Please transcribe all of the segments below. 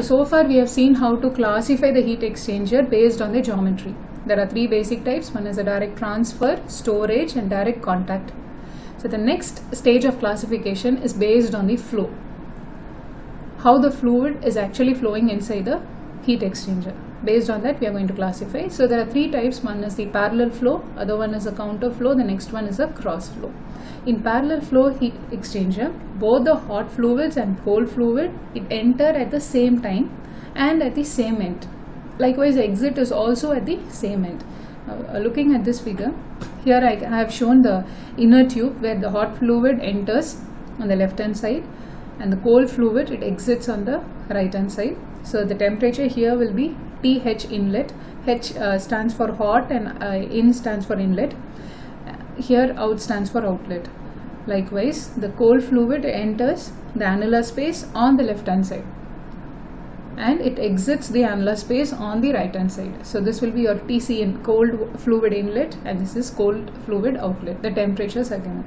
So far we have seen how to classify the heat exchanger based on the geometry. There are three basic types. One is a direct transfer, storage and direct contact. So the next stage of classification is based on the flow. How the fluid is actually flowing inside the heat exchanger. Based on that we are going to classify. So there are three types. One is the parallel flow, other one is a counter flow, the next one is a cross flow. In parallel flow heat exchanger, both the hot fluids and cold fluid it enter at the same time and at the same end. Likewise, exit is also at the same end. Looking at this figure, here I have shown the inner tube where the hot fluid enters on the left hand side and the cold fluid it exits on the right hand side. So the temperature here will be TH inlet. H stands for hot and in stands for inlet. Here out stands for outlet. Likewise, the cold fluid enters the annular space on the left hand side and it exits the annular space on the right hand side. So this will be your TC in cold fluid inlet and this is cold fluid outlet. The temperatures are given.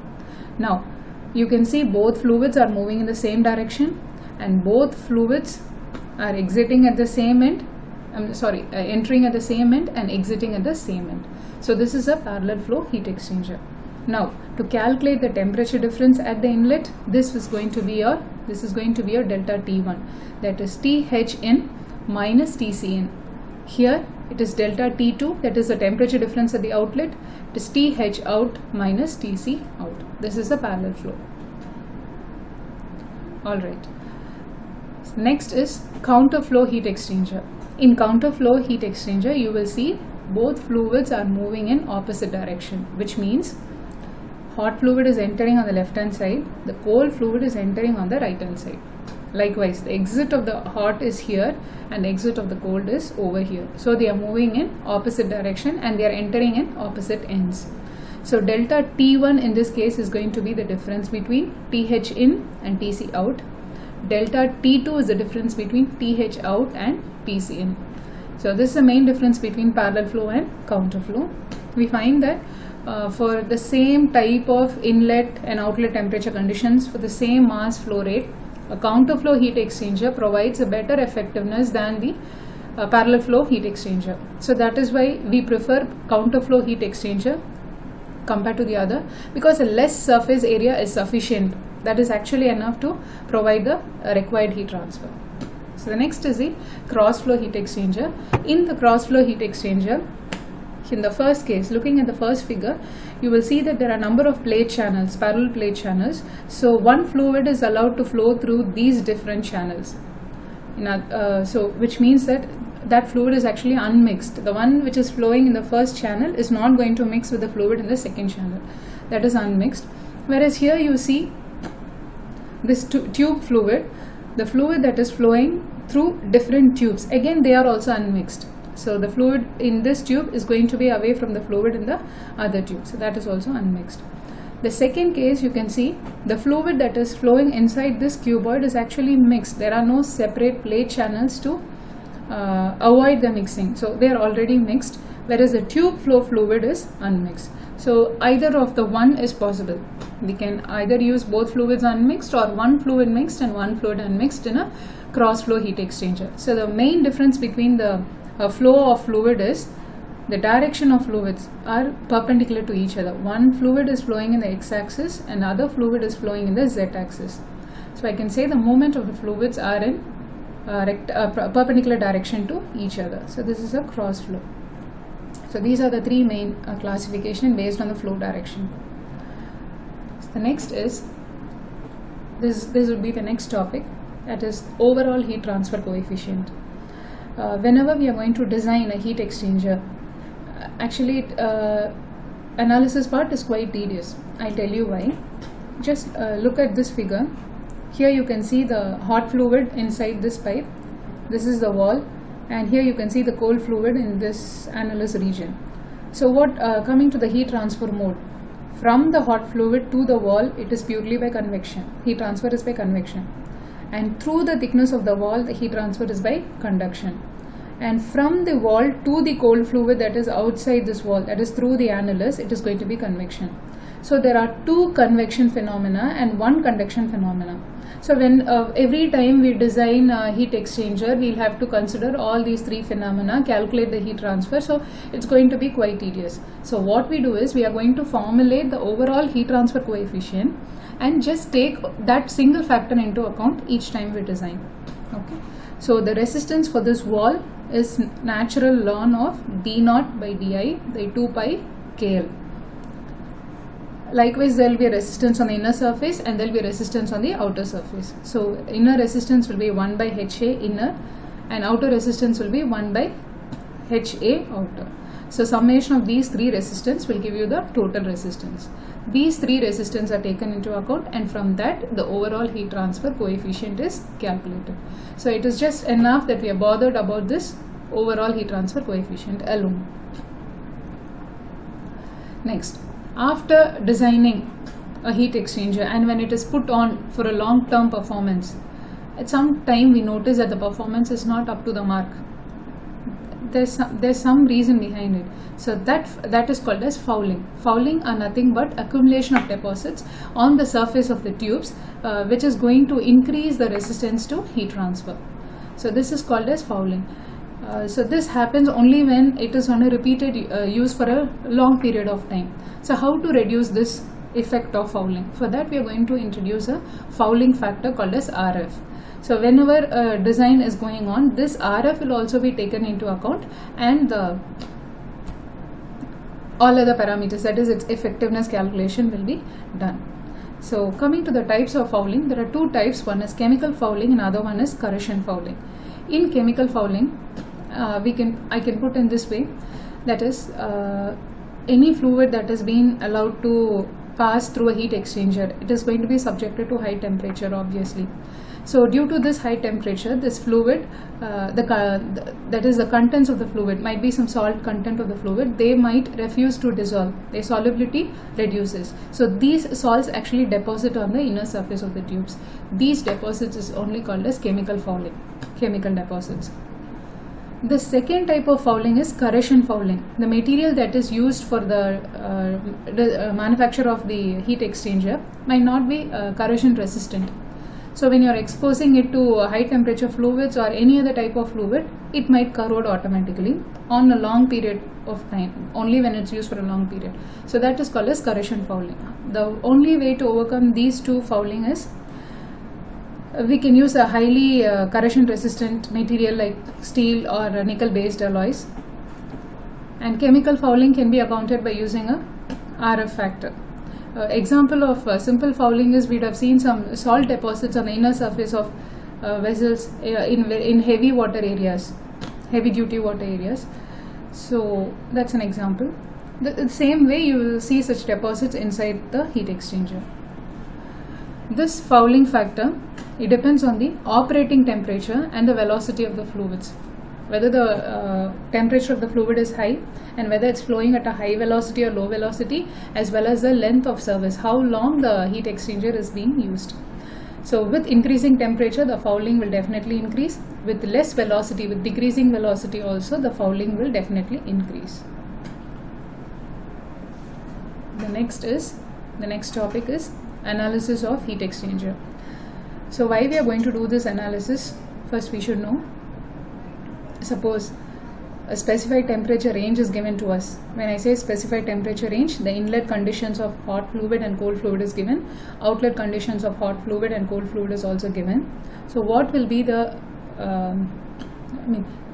Now you can see both fluids are moving in the same direction and both fluids are exiting at the same end. Entering at the same end and exiting at the same end. So this is a parallel flow heat exchanger. Now to calculate the temperature difference at the inlet, this is going to be your delta T1, that is TH in minus TC in. Here it is delta T2, that is the temperature difference at the outlet. It is TH out minus TC out. This is the parallel flow. Alright. Next is counter flow heat exchanger. In counter flow heat exchanger, you will see both fluids are moving in opposite direction, which means hot fluid is entering on the left hand side, the cold fluid is entering on the right hand side. Likewise, the exit of the hot is here and the exit of the cold is over here. So they are moving in opposite direction and they are entering in opposite ends. So delta T1 in this case is going to be the difference between TH in and TC out. Delta T2 is the difference between TH out and TC in. So this is the main difference between parallel flow and counter flow. We find that for the same type of inlet and outlet temperature conditions for the same mass flow rate, a counter flow heat exchanger provides a better effectiveness than the parallel flow heat exchanger. So that is why we prefer counter flow heat exchanger compared to the other, because a less surface area is sufficient. That is actually enough to provide the required heat transfer. So the next is the cross flow heat exchanger. In the cross flow heat exchanger, in the first case, looking at the first figure, you will see that there are a number of plate channels, parallel plate channels. So one fluid is allowed to flow through these different channels. Which means that fluid is actually unmixed. The one which is flowing in the first channel is not going to mix with the fluid in the second channel. That is unmixed. Whereas here you see this tube fluid, the fluid that is flowing through different tubes, again they are also unmixed. So the fluid in this tube is going to be away from the fluid in the other tube, so that is also unmixed. The second case, you can see the fluid that is flowing inside this cuboid is actually mixed. There are no separate plate channels to avoid the mixing, so they are already mixed, whereas the tube flow fluid is unmixed. So either of the one is possible. We can either use both fluids unmixed or one fluid mixed and one fluid unmixed in a cross flow heat exchanger. So the main difference between the flow of fluid is the direction of fluids are perpendicular to each other. One fluid is flowing in the x-axis and other fluid is flowing in the z-axis. So I can say the movement of the fluids are in perpendicular direction to each other. So this is a cross flow. So these are the three main classification based on the flow direction. So the next is, this would be the next topic, that is overall heat transfer coefficient. Whenever we are going to design a heat exchanger, actually analysis part is quite tedious. I'll tell you why. Just look at this figure. Here you can see the hot fluid inside this pipe. This is the wall, and here you can see the cold fluid in this annulus region. So coming to the heat transfer mode, from the hot fluid to the wall, it is purely by convection. Heat transfer is by convection. And through the thickness of the wall, the heat transfer is by conduction. And from the wall to the cold fluid that is outside this wall, that is through the annulus, it is going to be convection. So there are two convection phenomena and one conduction phenomena. So when every time we design a heat exchanger, we'll have to consider all these three phenomena, calculate the heat transfer. So it's going to be quite tedious. So what we do is we are going to formulate the overall heat transfer coefficient and just take that single factor into account each time we design. Okay. So the resistance for this wall is natural ln of d naught by di by 2 pi kl. Likewise, there will be a resistance on the inner surface and there will be a resistance on the outer surface. So inner resistance will be 1 by HA inner and outer resistance will be 1 by HA outer. So summation of these three resistance will give you the total resistance. These three resistance are taken into account and from that the overall heat transfer coefficient is calculated. So it is just enough that we are bothered about this overall heat transfer coefficient alone. Next, after designing a heat exchanger and when it is put on for a long-term performance, at some time we notice that the performance is not up to the mark. There's some reason behind it. So that is called as fouling. Fouling are nothing but accumulation of deposits on the surface of the tubes, which is going to increase the resistance to heat transfer. So this is called as fouling. So this happens only when it is on a repeated use for a long period of time. So how to reduce this effect of fouling? For that we are going to introduce a fouling factor called as RF. So whenever design is going on, this RF will also be taken into account and all other parameters, that is its effectiveness calculation, will be done. So coming to the types of fouling, there are two types. One is chemical fouling and other one is corrosion fouling. In chemical fouling, I can put in this way, that is any fluid that is being allowed to pass through a heat exchanger, it is going to be subjected to high temperature, obviously. So due to this high temperature, this fluid, that is the contents of the fluid, might be some salt content of the fluid, they might refuse to dissolve. Their solubility reduces. So these salts actually deposit on the inner surface of the tubes. These deposits is only called as chemical fouling, chemical deposits. The second type of fouling is corrosion fouling. The material that is used for the manufacture of the heat exchanger might not be corrosion resistant. So when you are exposing it to high temperature fluids or any other type of fluid, it might corrode automatically on a long period of time, only when it's used for a long period. So that is called as corrosion fouling. The only way to overcome these two fouling is we can use a highly corrosion resistant material like steel or nickel based alloys, and chemical fouling can be accounted by using a RF factor. Example of simple fouling is we'd have seen some salt deposits on the inner surface of vessels in heavy water areas, heavy duty water areas. So that's an example. The same way you will see such deposits inside the heat exchanger. This fouling factor, it depends on the operating temperature and the velocity of the fluids. Whether the temperature of the fluid is high and whether it's flowing at a high velocity or low velocity, as well as the length of service, how long the heat exchanger is being used. So with increasing temperature, the fouling will definitely increase. With less velocity, with decreasing velocity also, the fouling will definitely increase. The next topic is analysis of heat exchanger. So why we are going to do this analysis? First we should know, suppose a specified temperature range is given to us. When I say specified temperature range, the inlet conditions of hot fluid and cold fluid is given, outlet conditions of hot fluid and cold fluid is also given. So what will be the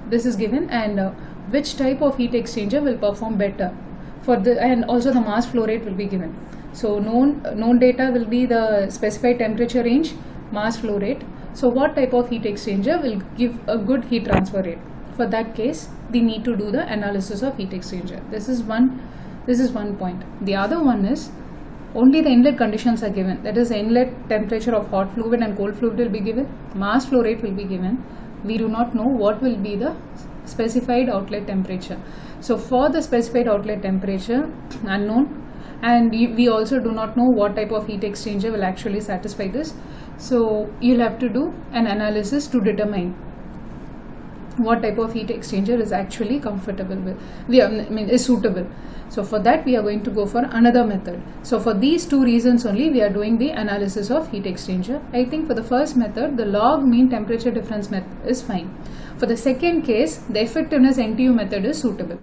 this is given, and which type of heat exchanger will perform better for and also the mass flow rate will be given. So known data will be the specified temperature range, mass flow rate. So what type of heat exchanger will give a good heat transfer rate? For that case, we need to do the analysis of heat exchanger. This is one point. The other one is only the inlet conditions are given. That is, the inlet temperature of hot fluid and cold fluid will be given. Mass flow rate will be given. We do not know what will be the specified outlet temperature. So for the specified outlet temperature, unknown, and we also do not know what type of heat exchanger will actually satisfy this. So you'll have to do an analysis to determine what type of heat exchanger is actually comfortable with, is suitable. So for that we are going to go for another method. So for these two reasons only we are doing the analysis of heat exchanger. I think for the first method, the log mean temperature difference method is fine. For the second case, the effectiveness NTU method is suitable.